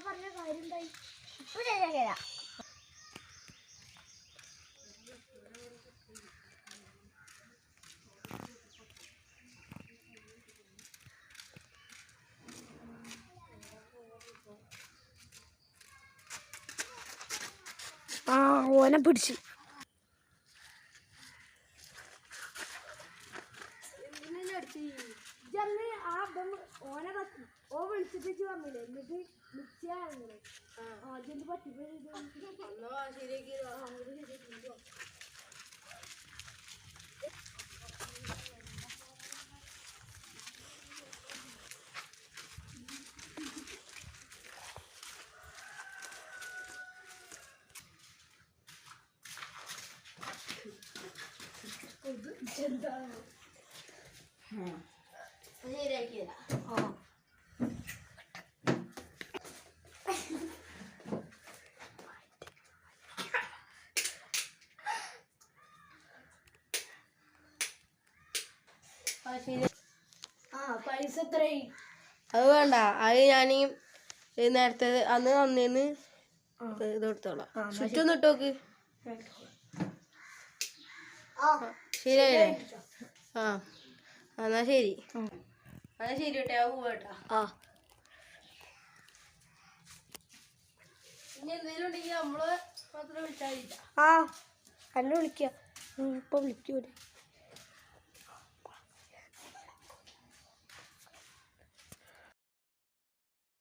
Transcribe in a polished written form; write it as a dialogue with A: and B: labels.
A: പറഞ്ഞ കാര്യം എന്തായി? ഇപ്പൊ ശരിയാക്കിയതാ. ഓനെ പിടിച്ചു. ഓനെ പറ്റി ഓ വിളിച്ചിട്ട് പറഞ്ഞില്ലേ എന്നിട്ട് മിക്സിയാങ്ങനെ ആദ്യം പറ്റി പൈസ എത്രയായി?
B: അത് വേണ്ട, അത് ഞാൻ നേരത്തെ അന്ന് തന്നേന്ന് ഇത് കൊടുത്തോളാം. ചുറ്റൊന്ന് ഇട്ടോക്ക്. ശരിയായില്ലേ? എന്നാ ശരി. എന്നാ ശരി കേട്ടോ, ഞാൻ പോവാട്ടാ. ഇനി എന്തെങ്കിലും ഉണ്ടെങ്കിൽ നമ്മള് മാത്രം വിളിച്ചാൽ മതി.
A: എന്നെ വിളിക്ക. ഇപ്പൊ വിളിക്കൂലേ?